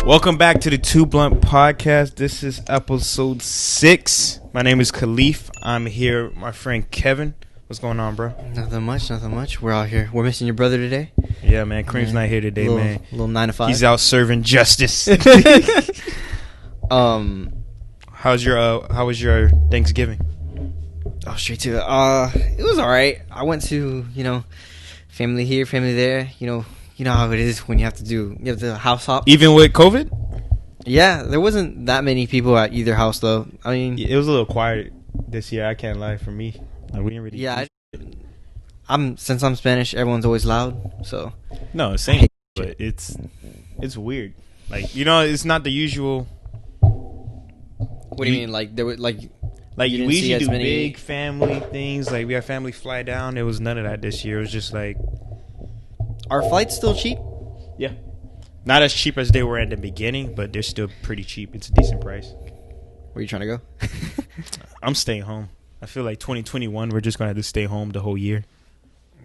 Welcome back to the Two Blunt Podcast. This is episode 6. My name is Khalif. I'm here with my friend Kevin. What's going on, bro? Nothing much. We're out here. We're missing your brother today. Yeah, man. Kareem's not here today, man. Little 9 to 5. He's out serving justice. How was your Thanksgiving? Oh, straight to it. It was all right. I went to, family here, family there. You know how it is when you have to house hop. Even with COVID? Yeah, there wasn't that many people at either house though. I mean, it was a little quiet this year. I can't lie, for me. Like, we didn't really. Yeah, since I'm Spanish, everyone's always loud. So no, same. But it's weird. Like, it's not the usual. What do you mean? Like there were like we usually do big family things. Like, we have family fly down. There was none of that this year. It was just like. Are flights still cheap? Yeah. Not as cheap as they were at the beginning, but they're still pretty cheap. It's a decent price. Where are you trying to go? I'm staying home. I feel like 2021, we're just going to have to stay home the whole year.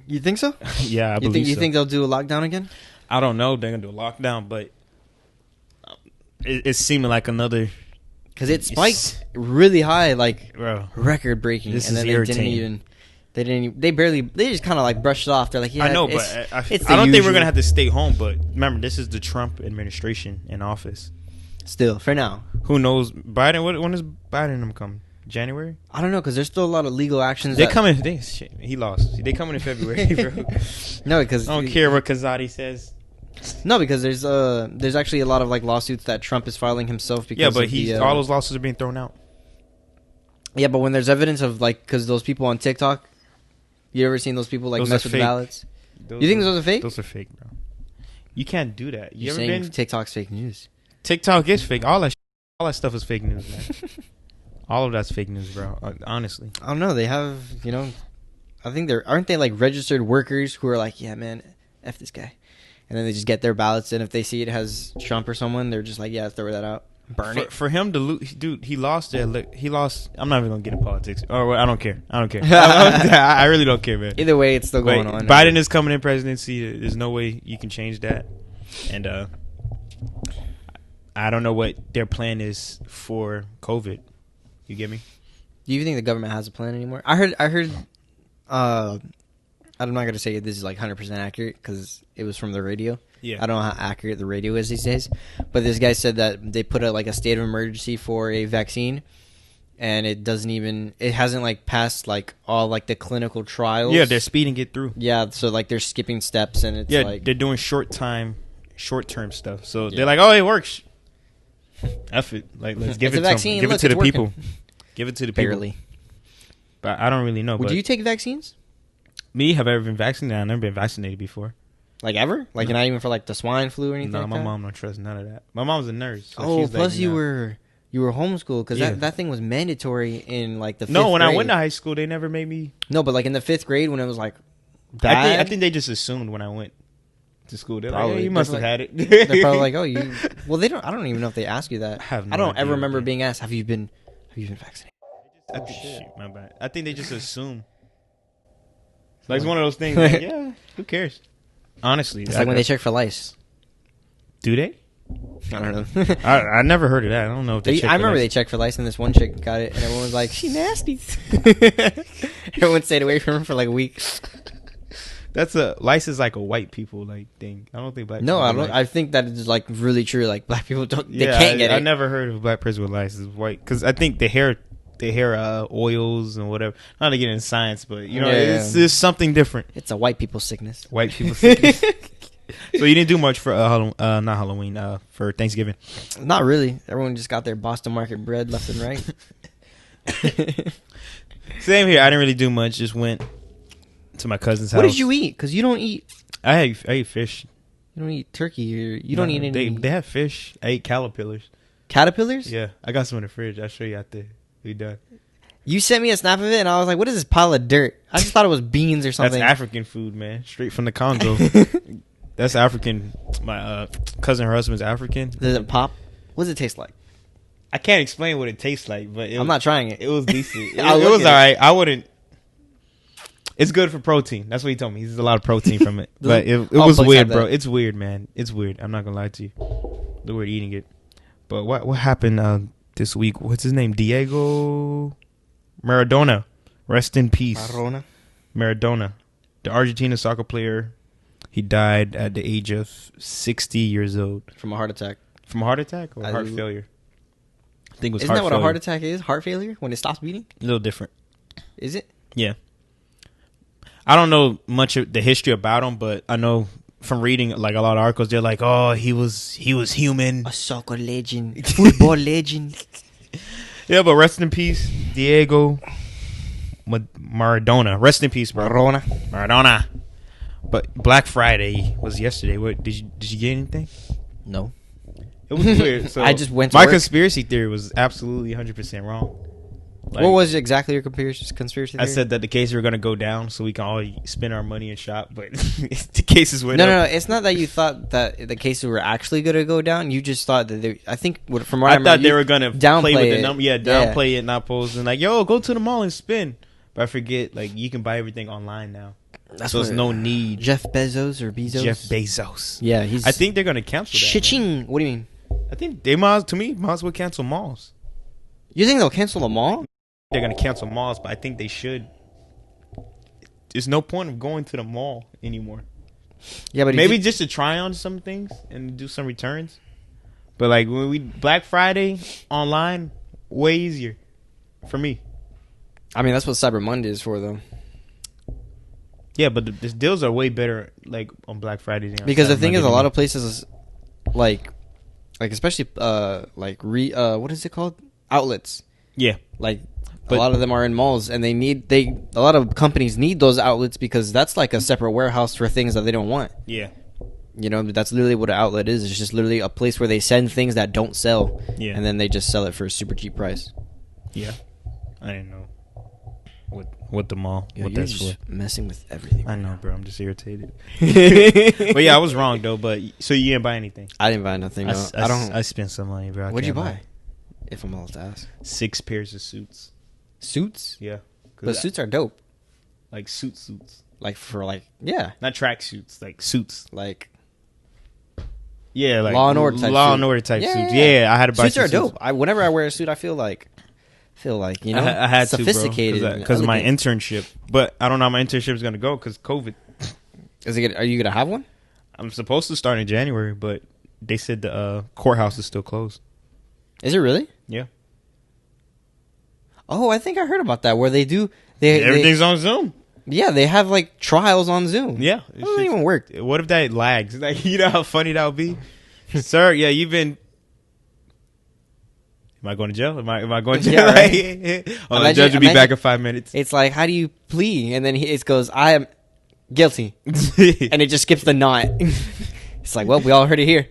You think so? Yeah, I believe so. You think they'll do a lockdown again? I don't know. They're going to do a lockdown, but it's seeming like another... Because it spiked really high, like record breaking. This and is then irritating. They just kind of like brushed it off. They're like, yeah, I know, but I don't think we're going to have to stay home. But remember, this is the Trump administration in office. Still, for now. Who knows? Biden, when is Biden coming? January? I don't know, because there's still a lot of legal actions. They're coming. He lost. They coming in February, bro. No, because I don't care what Kazadi says. No, because there's actually a lot of like lawsuits that Trump is filing himself. Because all those lawsuits are being thrown out. Yeah, but when there's evidence of like, because those people on TikTok, you ever seen those people like mess with the ballots? You think those are fake? Those are fake, bro. You can't do that. You're saying TikTok's fake news? TikTok is fake. All that stuff is fake news, man. All of that's fake news, bro. Honestly, I don't know. They have, I think aren't they like registered workers who are like, yeah, man, F this guy, and then they just get their ballots, and if they see it has Trump or someone, they're just like, yeah, throw that out. Burn it. For him to lose, dude, he lost. He lost. I'm not even gonna get into politics. Or I don't care. I really don't care, man. Either way, it's still going on. Biden is coming in presidency. There's no way you can change that. And I don't know what their plan is for COVID. You get me? Do you think the government has a plan anymore? I heard. I'm not gonna say this is like 100% accurate because it was from the radio. Yeah. I don't know how accurate the radio is these days, but this guy said that they put a state of emergency for a vaccine, and it hasn't like passed like all like the clinical trials. Yeah, they're speeding it through. Yeah, so like they're skipping steps, and it's they're doing short-term stuff. So they're like, oh, it works. F it, like let's give it to them. Give it to the people. Give it to the people. Barely. But I don't really know. Do you take vaccines? Me, have I ever been vaccinated? I've never been vaccinated before. Like ever? Like not even for like the swine flu or anything? No, like my mom don't trust none of that. My mom's a nurse. So plus you were homeschooled because that thing was mandatory in like the 5th No, when grade. I went to high school, they never made me. No, but like in the 5th grade when it was like bad. I think they just assumed when I went to school. They're probably, like, you must have had it. They're probably like, oh, you. Well, they don't. I don't even know if they ask you that. I don't ever remember being asked, have you been vaccinated? Shit, my bad. I think they just assume. Like, it's one of those things. Like, yeah, who cares? Honestly, it's like when they check for lice. Do they? I don't know. I never heard of that. I don't know if they. I remember they checked for lice, and this one chick got it, and everyone was like, "She nasty." Everyone stayed away from her for like a week. Lice is like a white people like thing. I don't think black. No, I don't. I think that is like really true. Like black people don't. They can't get it. I never heard of a black person with lice is white because I think the hair oils and whatever. Not to get into science, but it's something different. It's a white people sickness. White people sickness. So you didn't do much for not Halloween, for Thanksgiving? Not really. Everyone just got their Boston Market bread left and right. Same here. I didn't really do much. Just went to my cousin's house. What did you eat? Because you don't eat. I ate fish. You don't eat turkey. You don't eat any. They have fish. I ate caterpillars. Caterpillars? Yeah, I got some in the fridge. I'll show you out there. We done. You sent me a snap of it, and I was like, "What is this pile of dirt?" I just thought it was beans or something. That's African food, man. Straight from the Congo. That's African. My cousin, her husband's African. Does it pop? What does it taste like? I can't explain what it tastes like, but I'm not trying it. It was decent. It was all right. I wouldn't. It's good for protein. That's what he told me. There's a lot of protein from it. But it was weird, bro. It's weird, man. It's weird. I'm not going to lie to you. the word eating it. But what happened this week? What's his name? Diego Maradona. Rest in peace. Maradona. The Argentina soccer player. He died at the age of 60 years old. From a heart attack. From a heart attack or heart failure? I think it was Isn't that what a heart attack is? Heart failure? When it stops beating? A little different. Is it? Yeah. I don't know much of the history about him, but I know from reading like a lot of articles, they're like, oh, he was human. A soccer legend. Football legend. Yeah, but rest in peace, Diego Maradona. Rest in peace, bro. Maradona. But Black Friday was yesterday. What did you get anything? No. It was weird. So I just went to my work. Conspiracy theory was absolutely 100% wrong. Like, what was exactly your conspiracy theory? I said that the cases were going to go down so we can all spend our money and shop, but the cases went up. No, it's not that you thought that the cases were actually going to go down. You just thought that I think from what I thought they were going to downplay with the number. Yeah, downplay it, not post. And like, yo, go to the mall and spend. But I forget, like, you can buy everything online now. So there's no need. Jeff Bezos or Bezos? Jeff Bezos. Yeah, I think they're going to cancel that. Cha-ching. What do you mean? I think they might as well cancel malls. You think they'll cancel the mall? They're going to cancel malls, but I think they should. There's no point of going to the mall anymore. Yeah, but maybe just to try on some things and do some returns. But like when Black Friday online, way easier for me. I mean, that's what Cyber Monday is for, though. Yeah, but the deals are way better like on Black Friday than on because Cyber the thing Monday is, a lot of places like especially what is it called? Outlets. Yeah, like. But a lot of them are in malls, and a lot of companies need those outlets because that's like a separate warehouse for things that they don't want. Yeah. You know, that's literally what an outlet is. It's just literally a place where they send things that don't sell, and then they just sell it for a super cheap price. Yeah. I didn't know what the mall, what you're that's just for. Messing with everything. I know, bro. I'm just irritated. But yeah, I was wrong, though. But so you didn't buy anything? I didn't buy nothing, no. I spent some money, bro. What'd you buy? If I'm allowed to ask. 6 pairs of suits. Suits? Yeah. But suits are dope. Like suits. Like for yeah. Not track suits, like suits. Like yeah, like Law and Order type suits. Yeah, I had to buy suits. Suits are dope. Whenever I wear a suit, I feel like you know, I had sophisticated because of my internship. But I don't know how my internship is going to go because COVID. Are you going to have one? I'm supposed to start in January, but they said the courthouse is still closed. Is it really? Yeah. Oh, I think I heard about that where everything's on Zoom. Yeah, they have like trials on Zoom. Yeah, it doesn't even work. What if that lags? Like, you know how funny that would be, sir. Yeah, you've been. Am I going to jail? Am I going to jail? Yeah, right. The judge will be back in 5 minutes. It's like, how do you plea? And then it goes, I am guilty, and it just skips the not. It's like, well, we all heard it here.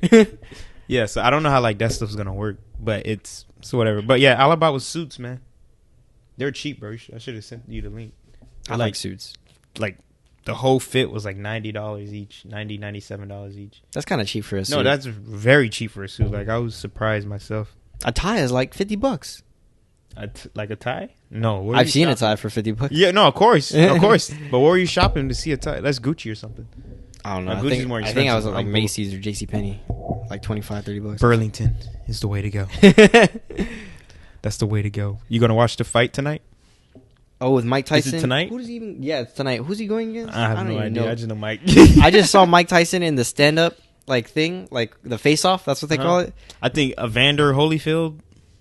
Yeah, so I don't know how like that stuff's gonna work, but it's whatever. But yeah, all about was suits, man. They're cheap, bro. I should have sent you the link. I like suits. Like the whole fit was like $90 each, $97 each. That's kind of cheap for a suit. No, that's very cheap for a suit. Like I was surprised myself. A tie is like $50. Like a tie? No, I've seen a tie for $50. Yeah, no, of course, of course. But where were you shopping to see a tie? That's Gucci or something. I don't know. Gucci's more expensive. I think I was at like Macy's or JCPenney, like $25-$30. Burlington is the way to go. That's the way to go. You gonna watch the fight tonight? Oh, with Mike Tyson? Is it tonight? Who's even? Yeah, it's tonight. Who's he going against? I have no idea. I just know Mike. I just saw Mike Tyson in the stand-up like thing, like the face-off. That's what they call it. I think Evander Holyfield.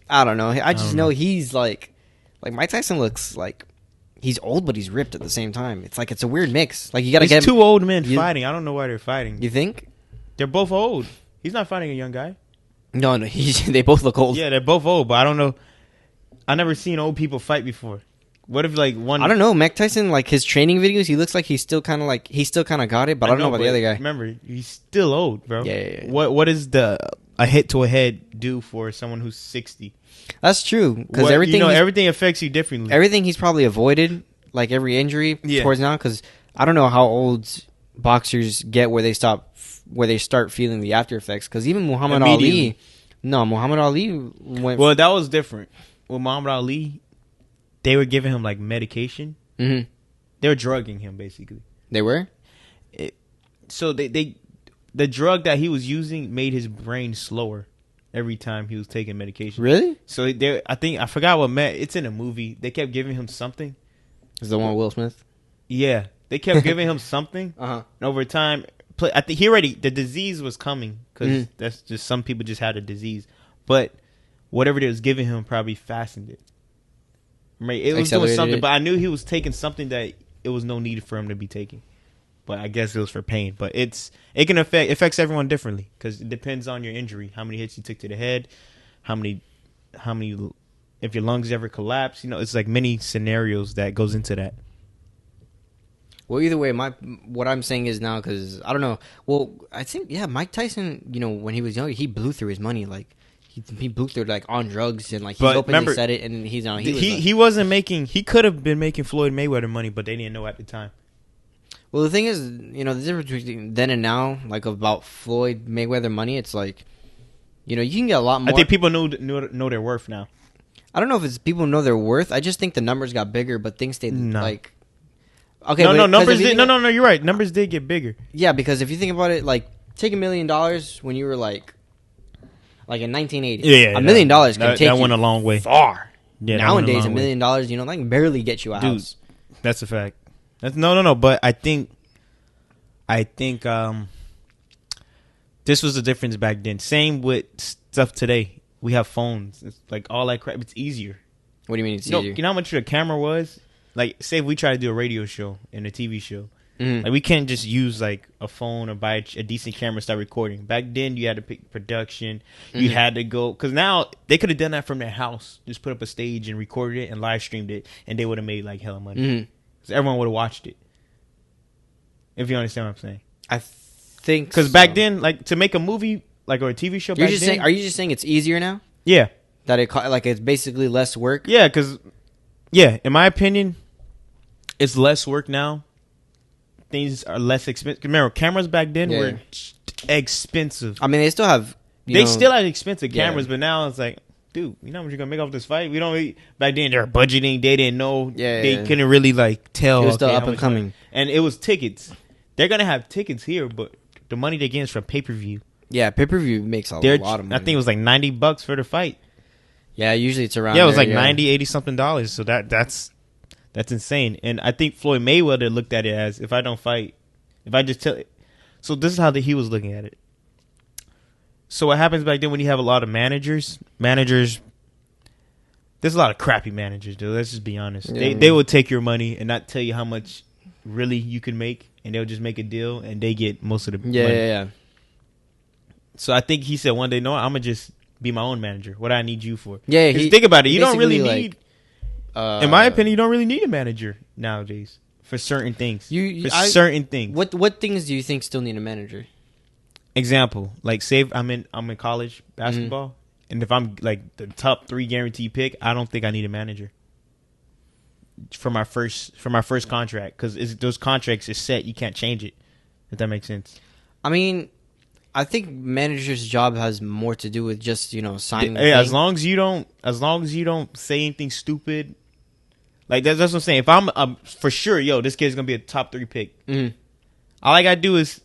I don't know. I just know he's like Mike Tyson looks like he's old, but he's ripped at the same time. It's like it's a weird mix. Like you gotta get two old men fighting. I don't know why they're fighting. You think? They're both old. He's not fighting a young guy. No, they both look old. Yeah, they're both old, but I don't know. I never seen old people fight before. What if like one? I don't know. Mike Tyson, like his training videos, he looks like he's still kind of got it, but I don't know about the other guy. Remember, he's still old, bro. Yeah. What is a hit to a head do for someone who's 60? That's true because everything affects you differently. Everything he's probably avoided, like every injury towards now, because I don't know how old boxers get where they start feeling the after effects. Because even Muhammad Ali went. Well, that was different. With Muhammad Ali, they were giving him like medication. Mm-hmm. They were drugging him basically. They were. So they the drug that he was using made his brain slower every time he was taking medication. Really? So I forgot what it's in a movie. They kept giving him something. Is the one with Will Smith? Yeah, they kept giving him something. And over time, I think the disease was coming because that's just some people just had a disease, but whatever they was giving him probably fastened it. Right, it was doing something, but I knew he was taking something that it was no need for him to be taking. But I guess it was for pain. But it affects everyone differently because it depends on your injury, how many hits you took to the head, how many if your lungs ever collapse. It's like many scenarios that goes into that. Well, either way, what I'm saying is now, because I don't know. Well, I think Mike Tyson. When he was younger, he blew through his money. Like he blew through like on drugs and like he openly said it. And he wasn't making. He could have been making Floyd Mayweather money, but they didn't know at the time. Well, the thing is, the difference between then and now, like about Floyd Mayweather money, it's like, you can get a lot more. I think people know their worth now. I don't know if it's people know their worth. I just think the numbers got bigger, but things stayed like. Okay, numbers did. No, you're right. Numbers did get bigger. Yeah, because if you think about it, like take $1 million when you were like in 1980. Yeah, $1 million can take that went a long way. Far. Yeah, nowadays $1 million, that can barely get you a house. That's a fact. No. But I think this was the difference back then. Same with stuff today. We have phones. It's like all that crap. It's easier. What do you mean it's easier? You know how much the camera was? Like, say if we try to do a radio show and a TV show. Like, we can't just use like a phone or buy a decent camera and start recording. Back then, you had to pick production. You had to go, because now they could have done that from their house. Just put up a stage and recorded it and live streamed it, and they would have made like hella money. So everyone would have watched it. If you understand what I'm saying. I think because back then, like to make a movie like or a TV show. Are you just saying it's easier now? Yeah. That it's basically less work. Yeah, because in my opinion, it's less work now. Things are less expensive. Remember, cameras back then were expensive. I mean, they still have. Still had expensive cameras, but now it's like, dude, you know how much you're gonna make off this fight? We don't. Back then, they're budgeting. They didn't know. They couldn't really like tell. It was still up and coming, and it was tickets. They're gonna have tickets here, but the money they get is from pay-per-view. Yeah, pay-per-view makes a lot of money. I think it was like $90 for the fight. Yeah, usually it's around. Yeah, it was like $90, $80 something. So that's insane. And I think Floyd Mayweather looked at it as, if I don't fight, if I just tell it. So this is how he was looking at it. So what happens back then when you have a lot of managers, there's a lot of crappy managers, dude. Let's just be honest. Yeah. They will take your money and not tell you how much really you can make, and they'll just make a deal and they get most of the money. Yeah. So I think he said one day, no, I'm gonna just be my own manager. What do I need you for? Yeah, think about it. You don't really need, in my opinion, you don't really need a manager nowadays for certain things. Certain things. What things do you think still need a manager? Example, like say I'm in college basketball, and if I'm like the top 3 guaranteed pick, I don't think I need a manager for my first contract, because those contracts is set. You can't change it. If that makes sense. I mean, I think manager's job has more to do with just signing. Yeah, as long as you don't say anything stupid, like that's what I'm saying. If I'm for sure, this kid's gonna be a top 3 pick. All I gotta do is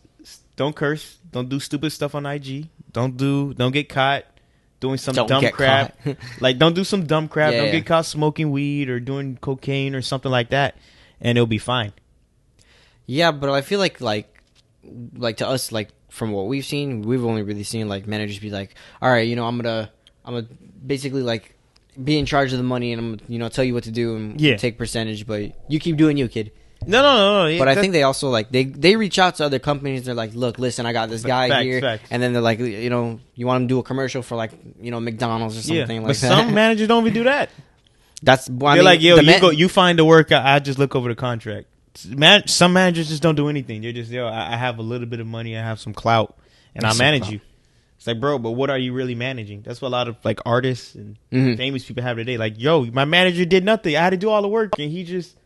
don't curse, don't do stupid stuff on IG, don't get caught doing some dumb crap. Like don't do some dumb crap. Don't get caught smoking weed or doing cocaine or something like that, and it'll be fine. Yeah, but I feel like to us, like from what we've seen, we've only really seen like managers be like, all right, I'm gonna basically like be in charge of the money, and I'm gonna tell you what to do and take percentage, but you keep doing you, kid. No. But I think they also like they reach out to other companies. They're like, look, listen, I got this guy here, facts. And then they're like, you want him to do a commercial for like McDonald's or something like that. But some managers don't even do that. That's they're like, you find the work. I just look over the contract. Some managers just don't do anything. They're just, I have a little bit of money, I have some clout, and I manage you. It's like, bro, but what are you really managing? That's what a lot of like artists and famous people have today. Like, my manager did nothing. I had to do all the work, and he just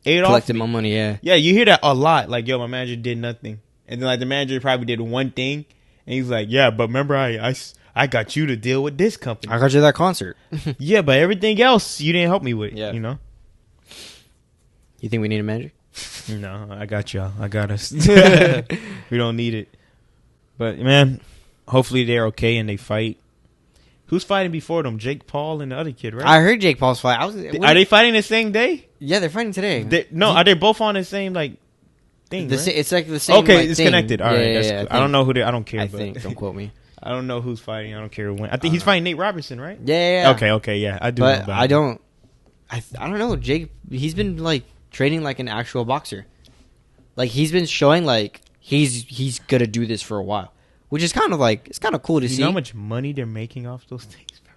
collected my money. Yeah, you hear that a lot. Like, my manager did nothing, and then like the manager probably did one thing, and he's like, yeah, but remember I got you to deal with this company. I got you that concert. Yeah, but everything else you didn't help me with. Yeah, You think we need a manager? No, I got y'all. I got us. We don't need it. But man, hopefully they're okay and they fight. Who's fighting before them? Jake Paul and the other kid, right? I heard Jake Paul's fight. Are they fighting the same day? Yeah, they're fighting today. Are they both on the same thing? Right? It's like the same. Okay, like, it's thing. connected. All right, that's cool. I don't know who they. I don't care. I think. Don't quote me. I don't know who's fighting. I don't care who wins. I think he's fighting Nate Robinson, right? Yeah. Okay, yeah. I do. But know I don't. I don't know. Jake. He's been like training like an actual boxer. Like he's been showing like he's gonna do this for a while, which is kind of like it's kind of cool to see. You know how much money they're making off those things, bro?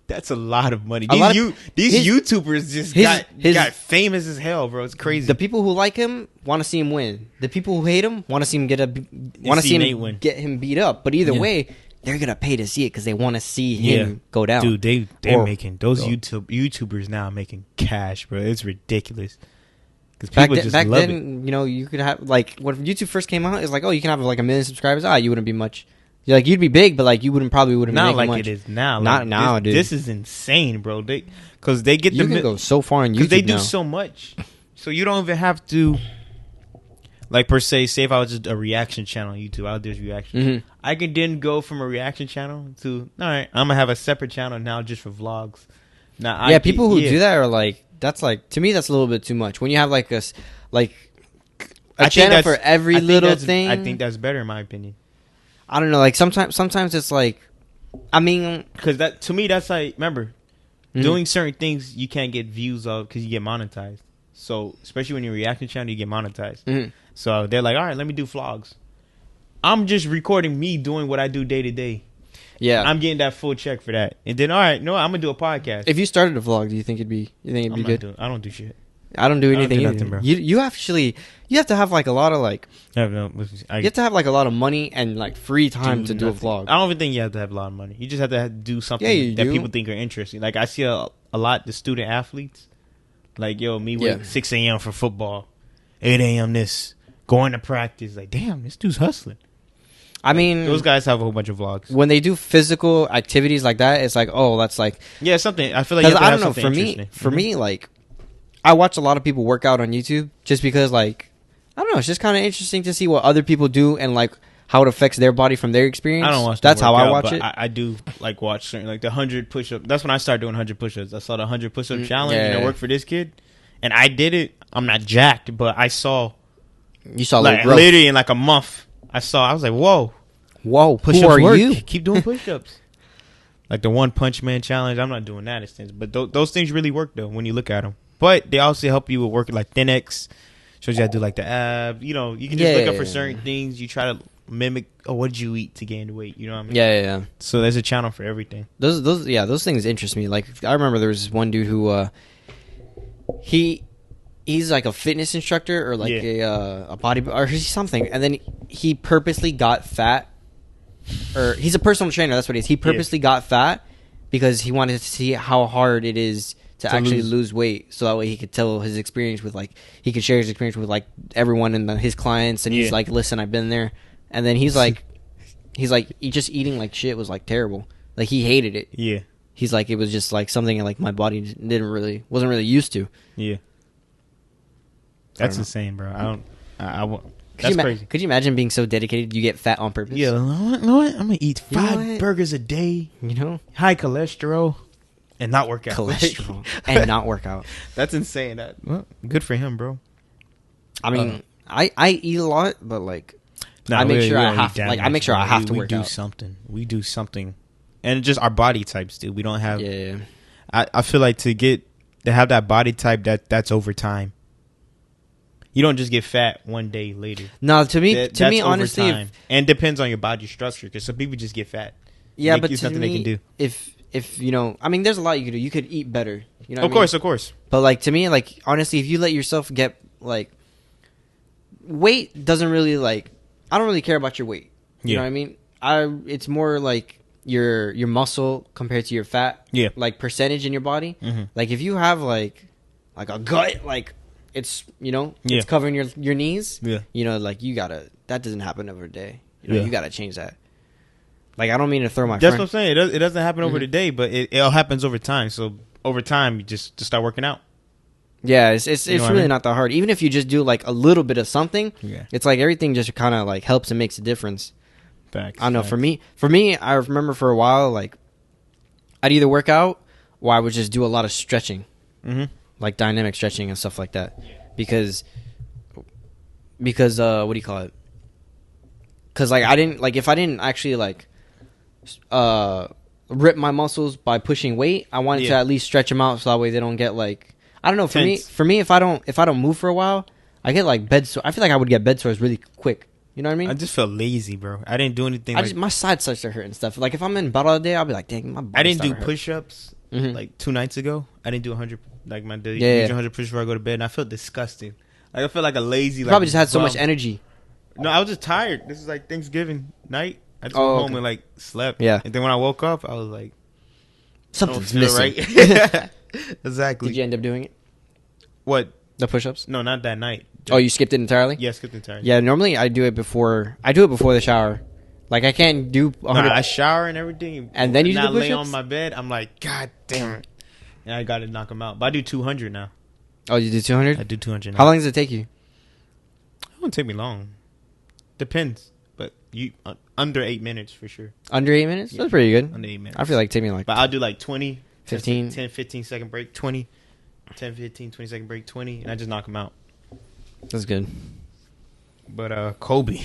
That's a lot of money. These YouTubers just got famous as hell, bro. It's crazy. The people who like him want to see him win. The people who hate him want to see him get him beat up. But either way, they're gonna pay to see it because they want to see him go down. Dude, they're making those YouTubers now making cash, bro. It's ridiculous. Because people just love it. You know, you could have like when YouTube first came out, it's like, oh, you can have like 1 million subscribers. You wouldn't be much. You'd be big, but like you wouldn't be not like much. It is now. Not like, now, dude. This is insane, bro. Because they get you can go so far on YouTube because they do so much, so you don't even have to. Like per se, say if I was just a reaction channel on YouTube, I'll do reaction. Mm-hmm. I can then go from a reaction channel to all right. I'm gonna have a separate channel now just for vlogs. Now, people who do that are like that's like to me that's a little bit too much. When you have like a channel for every little thing, I think that's better in my opinion. I don't know. Like sometimes it's like, I mean, because that to me that's like remember doing certain things you can't get views of because you get monetized. So especially when you're a reaction channel, you get monetized. Mm-hmm. So they're like, all right, let me do vlogs. I'm just recording me doing what I do day to day. Yeah, I'm getting that full check for that. And then all right, no, I'm gonna do a podcast. If you started a vlog, do you think it'd be good? I don't do shit. I don't do anything either. Nothing, bro. You have to have like a lot of like you have to have like a lot of money and like free time to do a vlog. I don't even think you have to have a lot of money. You just have to do something that people think are interesting. Like I see a lot the student athletes. Like me wake 6 a.m. for football, 8 a.m. this, going to practice. Like damn, this dude's hustling. I mean, those guys have a whole bunch of vlogs. When they do physical activities like that, it's like, oh, that's like something. I feel like you have to have something interesting. For me, like I watch a lot of people work out on YouTube just because, like, I don't know, it's just kind of interesting to see what other people do and like how it affects their body from their experience. I don't watch. That's how I watch it. I do like watch certain like the 100 push-up. That's when I started doing 100 push-ups. I saw the 100 push-up challenge and it worked for this kid, and I did it. I'm not jacked, but I saw. You saw like literally in like a month. I was like, whoa, push-ups who are work. you? Keep doing push-ups. Like the One Punch Man challenge. I'm not doing that instance, but those things really work though when you look at them. But they also help you with working like Thin-X. Shows you how to do like the ab. You know, you can just look up for certain things. You try to mimic. Oh, what did you eat to gain the weight? You know what I mean? Yeah. So there's a channel for everything. Those things interest me. Like I remember there was this one dude who he's like a fitness instructor or like a body or something, and then he purposely got fat, or he's a personal trainer. That's what he is. He purposely got fat because he wanted to see how hard it is to actually lose weight, so that way he could tell his experience with like he could share his experience with like everyone and his clients, and he's like, listen, I've been there. And then he's like just eating like shit was like terrible. Like he hated it. Yeah. He's like, it was just like something like my body wasn't really used to. Yeah. That's insane, bro. That's crazy. Could you imagine being so dedicated you get fat on purpose? Yeah. You know what? I'm gonna eat 5 burgers a day. You know, high cholesterol. And not work out. And not work out. That's insane. Good for him, bro. I mean, I eat a lot, but like, I make sure I have to. Like, I make sure I have to work out. We do something, and just our body types, dude. We don't have. Yeah. I feel like to have that body type that's over time. You don't just get fat one day later. No, to me, honestly, and depends on your body structure. Because some people just get fat. Yeah, but there's nothing they can do. If you know, I mean, there's a lot you could do. You could eat better. You know, of course. But like to me, like honestly, if you let yourself get like weight doesn't really like. I don't really care about your weight. You know what I mean? It's more like your muscle compared to your fat. Yeah. Like percentage in your body. Mm-hmm. Like if you have like a gut, like it's it's covering your knees. Yeah. You know, like that doesn't happen every day. You know, you gotta change that. Like, I don't mean to throw my That's what I'm saying. It doesn't happen over the day, but it all happens over time. So, over time, you just start working out. Yeah, it's really not that hard. Even if you just do, like, a little bit of something, it's like everything just kind of, like, helps and makes a difference. Facts. I don't know. Facts. For me, I remember for a while, like, I'd either work out or I would just do a lot of stretching, like dynamic stretching and stuff like that, because what do you call it? Because like if I didn't actually like rip my muscles by pushing weight, I wanted to at least stretch them out so that way they don't get like, I don't know. For me, if I don't move for a while, I get like bed sore. I feel like I would get bed sores really quick. You know what I mean? I just felt lazy, bro. I didn't do anything. My side starts to hurt and stuff. Like if I'm in bed all day, I'll be like, dang, my body. I didn't do push-ups like 2 nights ago. I didn't do 100 like my daily 100 push before I go to bed, and I felt disgusting. Like I felt like a lazy. You probably just had so much energy. No, I was just tired. This is like Thanksgiving night. I just went home and like slept. Yeah. And then when I woke up, I was like, something's missing. Right. Exactly. Did you end up doing it? What? The push-ups? No, not that night. Oh, you skipped it entirely? Yeah, skipped entirely. Yeah, normally I do it before the shower. Like I can't do 100. I shower and everything, and then you not do lay push-ups? on my bed. I'm like, God damn it! And I got to knock them out. But I do 200 now. Oh, you do 200? I do 200 now. How long does it take you? It won't take me long. Depends, but you under 8 minutes for sure. Under 8 minutes? Yeah. That's pretty good. Under 8 minutes. I feel like it take me like. But I'll do like 20, 15, 10, 15 second break, 20, 10, 15, 20 second break, 20, and I just knock them out. That's good. But Kobe,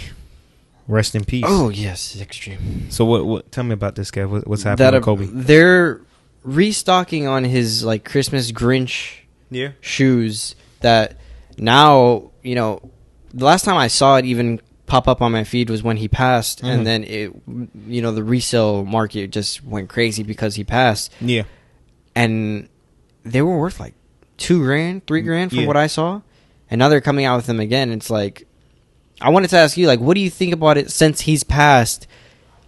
rest in peace. Oh yes, extreme. So what? Tell me about this guy. What's happening with Kobe? They're restocking on his like Christmas Grinch shoes that now, you know, the last time I saw it even pop up on my feed was when he passed, and then it, you know, the resale market just went crazy because he passed. Yeah. And they were worth like $2,000, $3,000 from what I saw. And now they're coming out with them again. It's like, I wanted to ask you, like, what do you think about it since he's passed?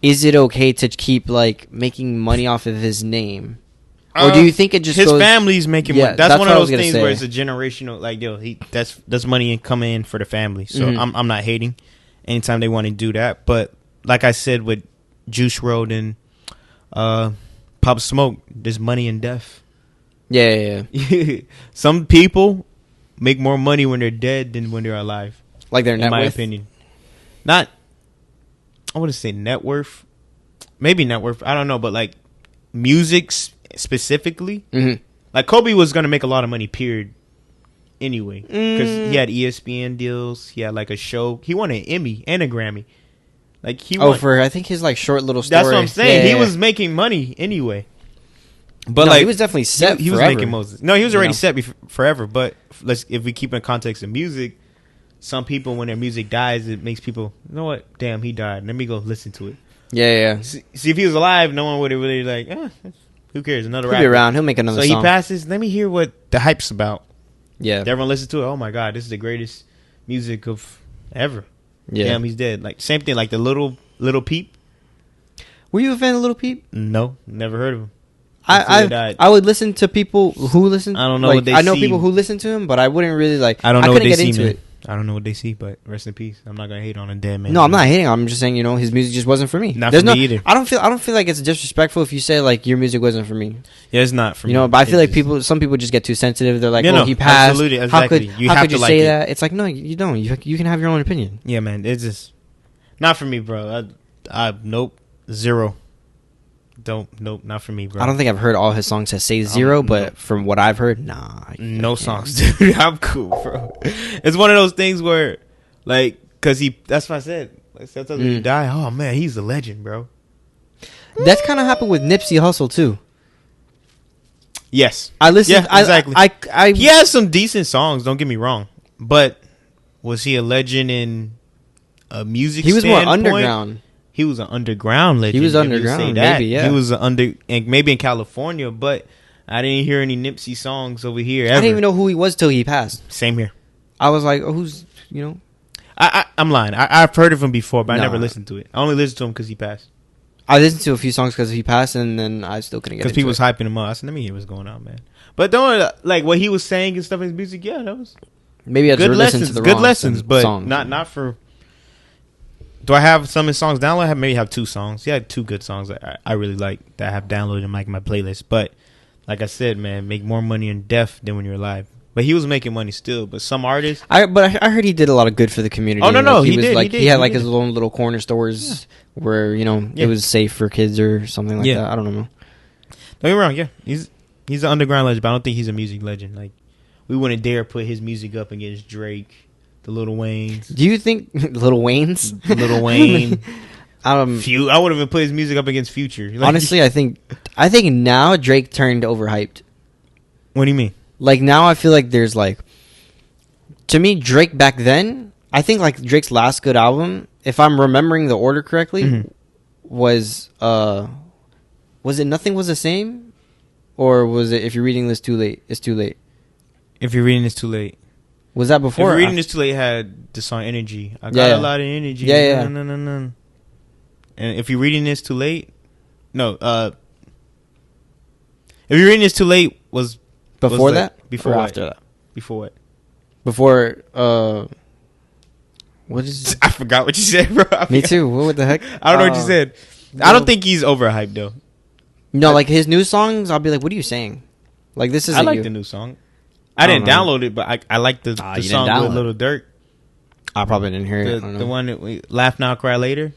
Is it okay to keep, like, making money off of his name? Or do you think it just his goes... family's making money. That's one of those things say. where it's a generational, like, yo, that's money coming in for the family. So I'm not hating anytime they want to do that. But like I said with Juice WRLD and Pop Smoke, there's money in death. Yeah. Some people make more money when they're dead than when they're alive. Like their net worth? In my opinion. Not, I wouldn't say net worth. Maybe net worth. I don't know. But like music specifically. Like Kobe was going to make a lot of money, period. Anyway. Because he had ESPN deals. He had like a show. He won an Emmy and a Grammy. Like he won. For, I think his like short little story. That's what I'm saying. He was making money anyway. But like he was definitely set. He was making Moses. No, he was already set forever. But if we keep in context of music, some people when their music dies, it makes people, you know what? Damn, he died. Let me go listen to it. Yeah. See, if he was alive, no one would have really like. Who cares? Another rapper. He'll be around. He'll make another song. So he passes. Let me hear what the hype's about. Yeah. Everyone listens to it. Oh my God, this is the greatest music of ever. Yeah. Damn, he's dead. Like same thing. Like the Little Peep. Were you a fan of Little Peep? No, never heard of him. I would listen to people who listen. I don't know like, what they see. I know people who listen to him, but I wouldn't really like. I don't know what they get see, into man. it. I don't know what they see, but rest in peace. I'm not gonna hate on a dead man. No, I'm not hating. I'm just saying, you know, his music just wasn't for me. Not for me either. I don't feel like it's disrespectful if you say like your music wasn't for me. Yeah, it's not for me. You know, but I feel like some people just get too sensitive. They're like, he passed. Absolutely, exactly. How could you say that? It's like, no, you don't. You can have your own opinion. Yeah, man. It's just not for me, bro. Nope, zero. Nope, not for me, bro. I don't think I've heard all his songs that say zero, but from what I've heard, no songs, dude. I'm cool, bro. It's one of those things where, like, cause that's what I said. Like, sometimes when you die, oh man, he's a legend, bro. That's kind of happened with Nipsey Hussle too. Yes, I listened. Yeah, exactly. He has some decent songs. Don't get me wrong, but was he a legend in a music? He was more standpoint? underground. He was an underground legend. He was underground, maybe, yeah. He was maybe in California, but I didn't hear any Nipsey songs over here ever. I didn't even know who he was till he passed. Same here. I was like, who's, you know? I'm lying. I've heard of him before, but I never listened to it. I only listened to him because he passed. I listened to a few songs because he passed, and then I still couldn't get into it. Because people was hyping him up. I said, let me hear what's going on, man. But don't, like, what he was saying and stuff in his music, yeah, that was... Maybe I just listened to the wrong lessons, but songs. not for... Do I have some of his songs downloaded? I maybe have 2 songs. Yeah, 2 good songs that I really like that I have downloaded in my playlist. But like I said, man, make more money in death than when you're alive. But he was making money still. But some artists, I heard he did a lot of good for the community. Oh, no, he he was did, like he did, he had he like did. his own little corner stores where Yeah. it was safe for kids or something like Yeah. that. I don't know. don't get me wrong, yeah, he's an underground legend, but I don't think he's a music legend. Like, we wouldn't dare put his music up against Drake, the Lil Wayne's, Do you think Little Wayne's? Lil Wayne. I would have even put his music up against Future. Like, honestly, I think now Drake turned overhyped. what do you mean? Like now, I feel like there's like, to me, Drake back then. I think like Drake's last good album, if I'm remembering the order correctly, Mhm. was it Nothing Was the Same, or was it If You're Reading This Too Late? It's Too Late. If you're reading this too late. Was that If before? you're or reading after? this too late had the song Energy. I got Yeah, yeah. a lot of energy. Yeah, yeah. No. And if you're reading this too late, no. If you're reading this too late was Before was that? Before or what? after that? Before what? Before what is? I forgot what you said, bro. Me too. What the heck? I don't know what you said. I don't think he's overhyped though. No, like his new songs, I'll be like, what are you saying? Like this isn't I like you. the new song. I didn't don't know. download it, but I like the you didn't song download with it. Little Dirk. I probably didn't hear it. I don't know. The one that we Laugh Now, Cry Later.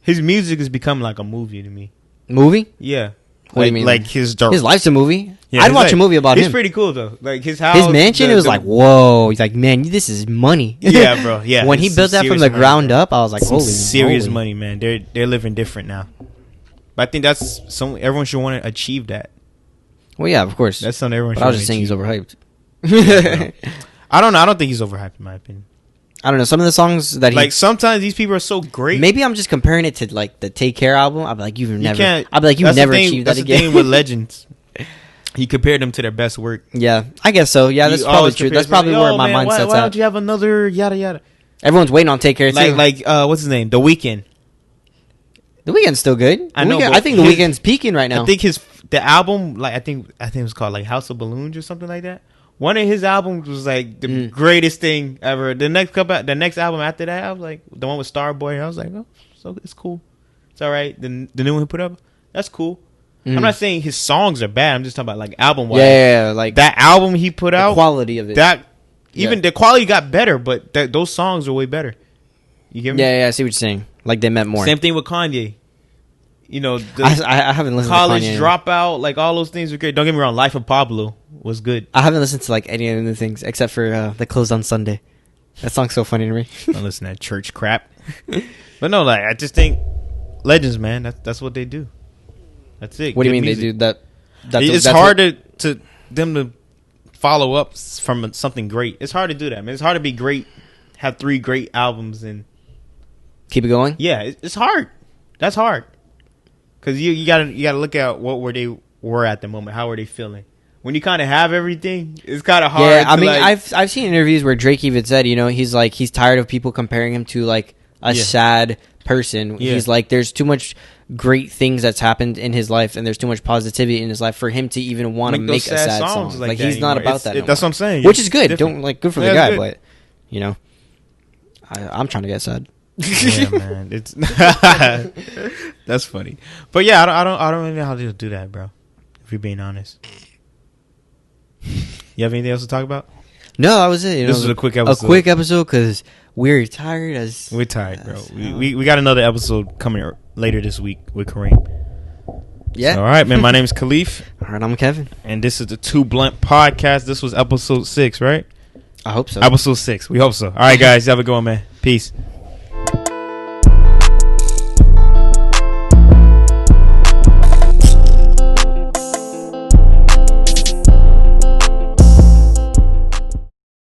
His music has become like a movie to me. Movie? Yeah. What do you mean? Like his dark. His life's a movie. Yeah, I'd his watch life. a movie about He's him. pretty cool though. Like his house, His mansion, it was like, whoa. He's like, man, this is money. Yeah, bro. Yeah. When he it's built some that from serious the money, ground bro. up, I was like, Some holy serious moly. money, man. They're living different now. But I think that's everyone should want to achieve that. Well, yeah, of course. That's something everyone But should. I was just saying he's achieve. overhyped. I don't know. I don't think he's overhyped in my opinion. I don't know. Some of the songs that he Like sometimes these people are so great. maybe I'm just comparing it to like the Take Care album. I'd be like, you've never. Can't. I'd be like, you've that's the never thing- achieved that's that the again. thing with legends. He compared them to their best work. Yeah, I guess so. Yeah, that's He probably always true. compares That's probably them, where "Yo, my man, mindset's why at. don't you have another yada yada? Everyone's waiting on Take Care too. Like what's his name? The Weeknd. The Weeknd's still good. I know, Weeknd- but I think the his- Weeknd's peaking right now. I think the album, like I think it was called like House of Balloons or something like that. One of his albums was like the greatest thing ever. The next album after that, I was like the one with Starboy. I was like, oh, so it's cool, it's all right. The new one he put up, that's cool. I'm not saying his songs are bad. I'm just talking about like album wise. yeah, like That album he put the out, quality of it. that even Yeah. the quality got better, but those songs are way better. You get me? yeah, I see what you're saying. Like they meant more. Same thing with Kanye. You know, the I haven't listened College to Kanye. Dropout, like all those things were great. Don't get me wrong, Life of Pablo was good. I haven't listened to like any of the things except for the Closed on Sunday. That song's so funny to me. Don't listen to that church crap. But no, like I just think legends, man. That's what they do. That's it. What do you Good mean music. they do that? It's that's hard what- to them to follow up from something great. It's hard to do that, man. It's hard to be great, have 3 great albums, and keep it going. yeah, it's hard. That's hard because you gotta look at what they were at the moment. How were they feeling? When you kind of have everything, it's kind of hard. Yeah, I to, mean, like, I've seen interviews where Drake even said, he's like he's tired of people comparing him to like a Yeah. sad person. Yeah. He's like, there's too much great things that's happened in his life, and there's too much positivity in his life for him to even want to those make a sad song. songs Like that he's not anymore. about that. No That's more. what I'm saying. Which It's is good. different. Don't like good for Yeah, the guy, it's good. but I'm trying to get sad. Yeah, man, it's that's funny. But yeah, I don't really know how to do that, bro. If you're being honest. You have anything else to talk about? No, that was it. This was a quick episode. A quick episode because we're tired as We're tired, bro. We got another episode coming later this week with Kareem. yeah. So, all right, man. My name is Khalif, All right, I'm Kevin. and this is the Two Blunt Podcast. This was episode 6, right? I hope so. Episode 6. We hope so. All right, guys. Have a good one, man. Peace.